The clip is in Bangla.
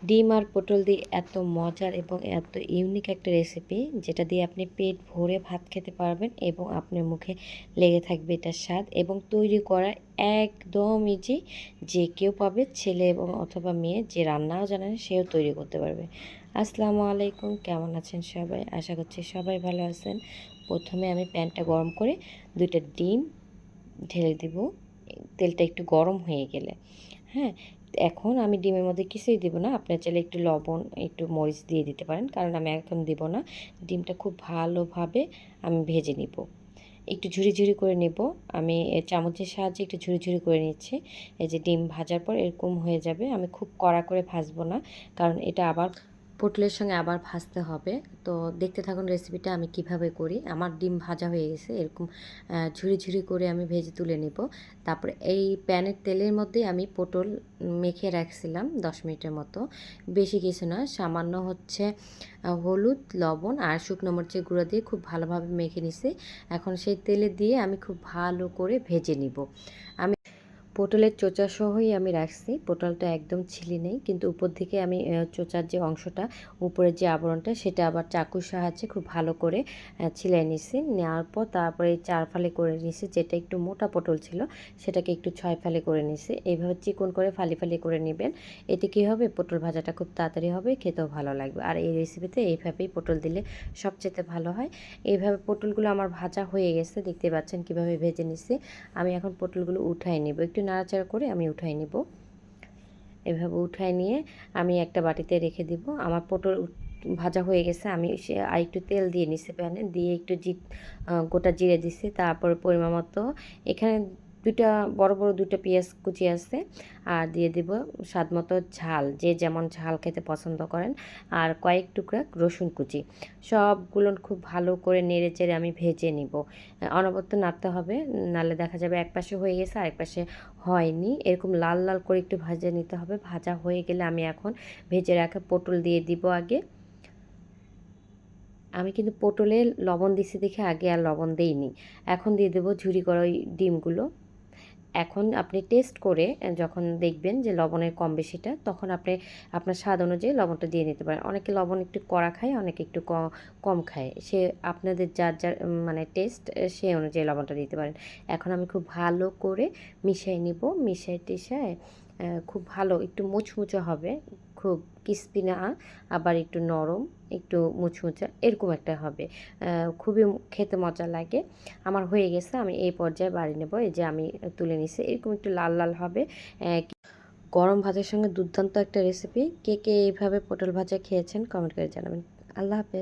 ডিম আর পটল দিয়ে এত মজার এবং এত ইউনিক একটা রেসিপি, যেটা দিয়ে আপনি পেট ভরে ভাত খেতে পারবেন এবং আপনার মুখে লেগে থাকবে এটার স্বাদ, এবং তৈরি করা একদম ইজি। যে কেউ পাবে, ছেলে এবং অথবা মেয়ে, যে রান্নাও জানে না সেও তৈরি করতে পারবে। আসসালামু আলাইকুম, কেমন আছেন সবাই? আশা করছি সবাই ভালো আছেন। প্রথমে আমি প্যানটা গরম করে 2টা ডিম ঢেলে দিব, তেলটা একটু গরম হয়ে গেলে। হ্যাঁ, এখন আমি ডিমের মধ্যে কিছুই দিব না। আপনার চাইলে একটু লবণ, একটু মরিচ দিয়ে দিতে পারেন, কারণ আমি এখন দিব না। ডিমটা খুব ভালোভাবে আমি ভেজে নিব, একটু ঝুরি ঝুরি করে নেব। আমি চামচের সাহায্যে একটু ঝুরি ঝুরি করে নিচ্ছি। এই যে ডিম ভাজার পর এরকম হয়ে যাবে। আমি খুব কড়া করে ভাজবো না, কারণ এটা আবার পটলের সঙ্গে আবার ভাজতে হবে। তো দেখতে থাকুন রেসিপিটা আমি কিভাবে করি। আমার ডিম ভাজা হয়ে গেছে, এরকম ঝুরি ঝুরি করে আমি ভেজে তুলে নেব। তারপরে এই প্যানের তেলের মধ্যে আমি পটল মেখে রাখছিলাম 10 মিনিটের মতো। বেশি কিছু না, সামান্য হচ্ছে হলুদ, লবণ আর শুকনো মরিচের গুঁড়ো দিয়ে খুব ভালোভাবে মেখে নিছি। এখন সেই তেলে দিয়ে আমি খুব ভালো করে ভেজে নিব। আমি পটলের চোচা সহই আমি রাখছি, পটলটা একদম ছিলি নেই, কিন্তু উপর থেকে আমি চোচার যে অংশটা, উপরের যে আবরণটা, সেটা আবার চাকুর সাহায্যে খুব ভালো করে ছিলাই নিছি। নেওয়ার পর তারপরে 4 ফালি করে নিছি। যেটা একটু মোটা পটল ছিল সেটাকে একটু 6 ফালি করে নিছি। এইভাবে চিকন করে ফালি ফালি করে নেবেন। এতে কী হবে, পটল ভাজাটা খুব তাড়াতাড়ি হবে, খেতেও ভালো লাগবে। আর এই রেসিপিতে এইভাবেই পটল দিলে সবচেয়ে ভালো হয়। এইভাবে পটলগুলো আমার ভাজা হয়ে গেছে, দেখতে পাচ্ছেন কীভাবে ভেজে নিছি। আমি এখন পটলগুলো উঠাই নেব, একটু নাড়াচাড়া করে আমি উঠাই নেব। এভাবে উঠাই নিয়ে আমি একটা বাটিতে রেখে দিব। আমার পটল ভাজা হয়ে গেছে। আমি আর একটু তেল দিয়ে নিছি প্যানে, দিয়ে একটু গোটা জিরে দিছি। তারপরে পরিমাণ মতো এখানে বড় বড় 2টা পেঁয়াজ কুচি আছে, আর দিয়ে দিব স্বাদ মতো ঝাল, যে যেমন ঝাল খেতে পছন্দ করেন, আর কয়েক টুকরা রসুন কুচি। সবগুলো খুব ভালো করে নেড়ে চেড়ে আমি ভেজে নিব। অনবরত নাড়তে হবে, নাহলে দেখা যাবে এক পাশে হয়ে গেছে আরেক পাশে হয়নি। এরকম লাল লাল করে একটু ভাজে নিতে হবে। ভাজা হয়ে গেলে আমি এখন ভেজে রাখা পটল দিয়ে দিব আগে। আমি কিন্তু পটলে লবণ দিছি দেখে আগে আর লবণ দেইনি। এখন দিয়ে দেবো ঝুরি করা ওই ডিমগুলো। এখন আপনি টেস্ট করে যখন দেখবেন যে লবণের কম বেশিটা, তখন আপনি আপনার স্বাদ অনুযায়ী লবণটা দিয়ে নিতে পারেন। অনেকে লবণ একটু কড়া খায়, অনেকে একটু কম খায়। সে আপনাদের যার যার মানে টেস্ট, সে অনুযায়ী লবণটা দিতে পারেন। এখন আমি খুব ভালো করে মিশিয়ে নিব। মিশিয়ে টিশায় খুব ভালো একটু মুচমুচে হবে, খুব ক্রিস্পি না, আবার একটু নরম, একটু মুচমুচে এরকম একটা হবে। খুবই খেতে মজা লাগে। আমার হয়ে গেছে, আমি এই পর্যায়ে বাড়ি নেব। এই যে আমি তুলে নিছি, এরকম একটু লাল লাল হবে। গরম ভাতের সঙ্গে দুর্দান্ত একটা রেসিপি। কে কে এইভাবে পটল ভাজা খেয়েছেন কমেন্ট করে জানাবেন। আল্লাহ হাফেজ।